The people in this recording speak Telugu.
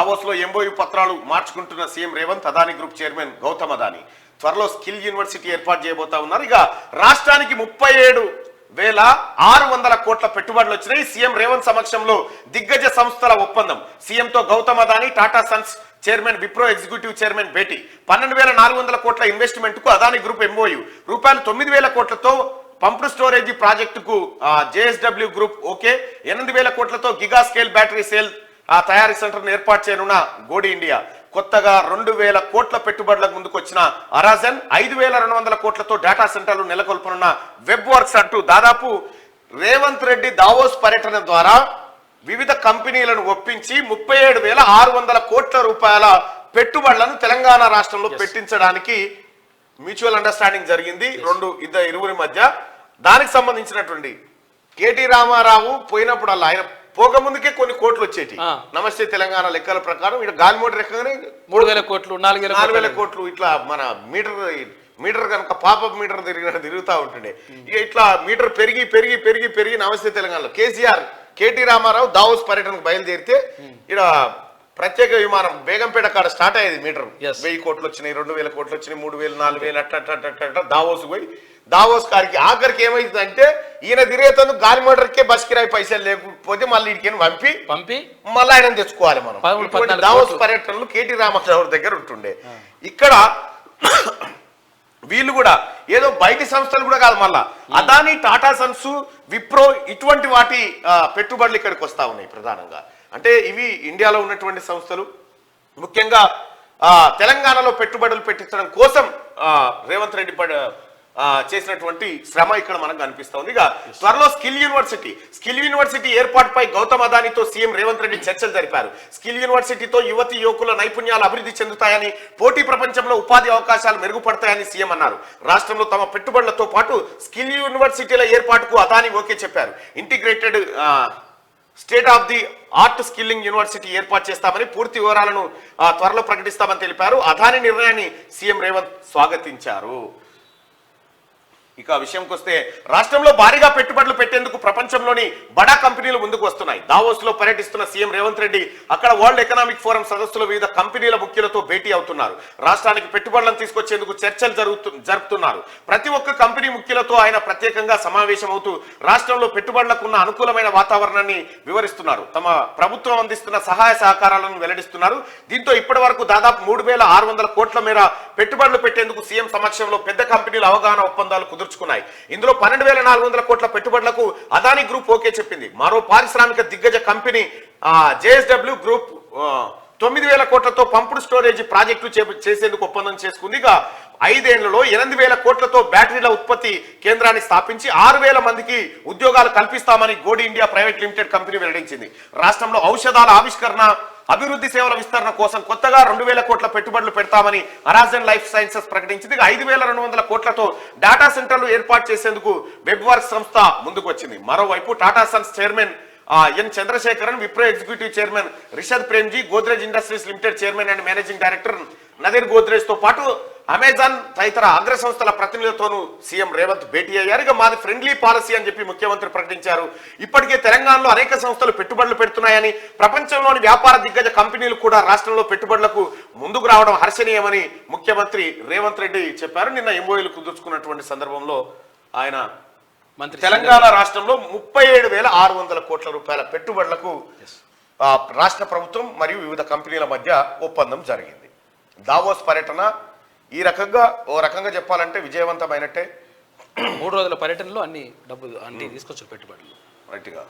దావోస్ లో ఎంఓయు పత్రాలు మార్చుకుంటున్న CM Revanth, Adani group chairman Gautam Adani త్వరలో స్కిల్ యూనివర్సిటీ ఏర్పాటు చేయబోతా ఉన్నారు. ఇక రాష్ట్రానికి 37,600 కోట్ల పెట్టుబడులు వచ్చినాయి. సీఎం రేవంత్ సమక్షంలో దిగ్గజ సంస్థల ఒప్పందం. సీఎంతో Gautam Adani, Tata sons chairman, Wipro executive chairman భేటీ. 12,400 కోట్ల ఇన్వెస్ట్మెంట్ కు అదాని గ్రూప్ ఎంఓయు. రూపాయలు 9,000 కోట్లతో పంప్డ్ స్టోరేజీ ప్రాజెక్టుకు జేఎస్డబ్ల్యూ గ్రూప్ ఓకే. 8,000 కోట్లతో గిగా స్కేల్ బ్యాటరీ సేల్ తయారీ సెంటర్ను ఏర్పాటు చేయనున్న గోడి ఇండియా. కొత్తగా 2,000 కోట్ల పెట్టుబడులకు ముందుకు వచ్చిన అరాజన్, 5,200 కోట్లతో డేటా సెంటర్లు నెలకొల్పనున్న వెబ్ వర్క్స్ అంటూ దాదాపు రేవంత్ రెడ్డి దావోస్ పర్యటన ద్వారా వివిధ కంపెనీలను ఒప్పించి 37,600 కోట్ల రూపాయల పెట్టుబడులను తెలంగాణ రాష్ట్రంలో పెట్టించడానికి మ్యూచువల్ అండర్స్టాండింగ్ జరిగింది ఇరువురి మధ్య. దానికి సంబంధించినటువంటి కేటీ రామారావు పోయినప్పుడల్లా ఆయన పోకముందుకే కొన్ని కోట్లు వచ్చేటి. నమస్తే తెలంగాణ లెక్కల ప్రకారం ఇక్కడ గాలి మోటార్ ఎక్కగానే 3,000 కోట్లు 4,000 కోట్లు ఇట్లా మన మీటర్ కనుక పాపప్ మీటర్ తిరుగుతూ ఉంటుండే. ఇక ఇట్లా మీటర్ పెరిగి పెరిగి పెరిగి పెరిగి నమస్తే తెలంగాణలో కేటీ రామారావు దావోస్ పర్యటనకు బయలుదేరితే ఇక్కడ ప్రత్యేక విమానం బేగంపేట కాడ స్టార్ట్ అయ్యేది. మీటర్ 1,000 కోట్లు వచ్చినాయి, 2,000 కోట్లు వచ్చినాయి, 3,000, 4,000 అట్ట దావోస్ పోయి దావోస్ కారికి ఆఖరికి ఏమైందంటే ఈయన తిరిగేతందుకు గాలి మోటార్కే బస్ కిరాయి పైసలు లేకపోతే మళ్ళీ ఇడికి పంపి మళ్ళీ ఆయన తెచ్చుకోవాలి మనం. దావోస్ పర్యటనలు కేటీ రామారావు దగ్గర ఉంటుండే. ఇక్కడ వీళ్ళు కూడా ఏదో బయటి సంస్థలు కూడా కాదు, మళ్ళా అదాని, టాటా సన్స్, విప్రో ఇటువంటి వాటి పెట్టుబడులు ఇక్కడికి వస్తా ఉన్నాయి ప్రధానంగా. అంటే ఇవి ఇండియాలో ఉన్నటువంటి సంస్థలు ముఖ్యంగా తెలంగాణలో పెట్టుబడులు పెట్టించడం కోసం రేవంత్ రెడ్డి చేసినటువంటి శ్రమ ఇక్కడ మనకు కనిపిస్తోంది. ఇక త్వరలో స్కిల్ యూనివర్సిటీ ఏర్పాటుపై గౌతమ్ అదానితో సీఎం రేవంత్ రెడ్డి చర్చలు జరిపారు. స్కిల్ యూనివర్సిటీతో యువతి యువకుల నైపుణ్యాలు అభివృద్ధి చెందుతాయని, పోటీ ప్రపంచంలో ఉపాధి అవకాశాలు మెరుగుపడతాయని సీఎం అన్నారు. రాష్ట్రంలో తమ పెట్టుబడులతో పాటు స్కిల్ యూనివర్సిటీల ఏర్పాటుకు అదాని ఓకే చెప్పారు. Integrated state of the art skilling university ఏర్పాటు చేస్తామని, పూర్తి వివరాలను త్వరలో ప్రకటిస్తామని తెలిపారు. అదాని నిర్ణయాన్ని సీఎం రేవంత్ స్వాగతించారు. ఇక విషయంకి వస్తే రాష్ట్రంలో భారీగా పెట్టుబడులు పెట్టేందుకు ప్రపంచంలోని బడా కంపెనీలు ముందుకు వస్తున్నాయి. దావోస్ లో పర్యటిస్తున్న సీఎం రేవంత్ రెడ్డి అక్కడ వరల్డ్ ఎకనామిక్ ఫోరం సదస్సులో వివిధ కంపెనీల ముఖ్యులతో భేటీ అవుతున్నారు. రాష్ట్రానికి పెట్టుబడులను తీసుకొచ్చేందుకు చర్చలు జరుపుతున్నారు. ప్రతి ఒక్క కంపెనీ ముఖ్యులతో ఆయన ప్రత్యేకంగా సమావేశమవుతూ రాష్ట్రంలో పెట్టుబడులకు ఉన్న అనుకూలమైన వాతావరణాన్ని వివరిస్తున్నారు. తమ ప్రభుత్వం అందిస్తున్న సహాయ సహకారాలను వెల్లడిస్తున్నారు. దీంతో ఇప్పటి వరకు దాదాపు 3,600 కోట్ల మేర పెట్టుబడులు పెట్టేందుకు సీఎం సమక్షంలో పెద్ద కంపెనీల అవగాహన ఒప్పందాలు కుదుర్చుకున్నాయి. ఇందులో 12,400 కోట్ల పెట్టుబడులకు అదాని గ్రూప్ ఓకే చెప్పింది. మరో పారిశ్రామిక దిగ్గజ కంపెనీ జేఎస్డబ్ల్యూ గ్రూప్ 9,000 కోట్లతో పంప్డ్ స్టోరేజీ ప్రాజెక్టు చేసేందుకు ఒప్పందం చేసుకుంది. ఇక 5 ఏళ్లలో 8,000 కోట్లతో బ్యాటరీల ఉత్పత్తి కేంద్రాన్ని స్థాపించి 6,000 మందికి ఉద్యోగాలు కల్పిస్తామని గోడి ఇండియా ప్రైవేట్ లిమిటెడ్ కంపెనీ వెల్లడించింది. రాష్ట్రంలో ఔషధాల ఆవిష్కరణ, అభివృద్ధి సేవల విస్తరణ కోసం కొత్తగా 2,000 కోట్ల పెట్టుబడులు పెడతామని అరాజన్ లైఫ్ సైన్సెస్ ప్రకటించింది. 5,200 కోట్లతో డేటా సెంటర్లు ఏర్పాటు చేసేందుకు వెబ్ వర్క్ సంస్థ ముందుకు వచ్చింది. మరోవైపు Tata sons chairman N Chandrasekaran, Wipro executive chairman Rishad Premji, Godrej industries limited chairman and managing director Nadir Godrej తో పాటు అమెజాన్ తదితర అగ్ర సంస్థల ప్రతినిధులతోనూ సీఎం రేవంత్ భేటీ అయ్యారు. ఇక మాది ఫ్రెండ్లీ పాలసీ అని చెప్పి ముఖ్యమంత్రి ప్రకటించారు. ఇప్పటికే తెలంగాణలో అనేక సంస్థలు పెట్టుబడులు పెడుతున్నాయని, ప్రపంచంలోని వ్యాపార దిగ్గజ కంపెనీలు కూడా రాష్ట్రంలో పెట్టుబడులకు ముందుకు రావడం హర్షణీయమని ముఖ్యమంత్రి రేవంత్ రెడ్డి చెప్పారు. నిన్న ఎంఓయూలు కుదుర్చుకున్నటువంటి సందర్భంలో ఆయన తెలంగాణ రాష్ట్రంలో 37,600 కోట్ల రూపాయల పెట్టుబడులకు రాష్ట్ర ప్రభుత్వం మరియు వివిధ కంపెనీల మధ్య ఒప్పందం జరిగింది. దావోస్ పర్యటన ఈ రకంగా చెప్పాలంటే విజయవంతమైనట్టే. 3 రోజుల పర్యటనలో అన్ని తీసుకొచ్చారు పెట్టుబడులు రైట్గా.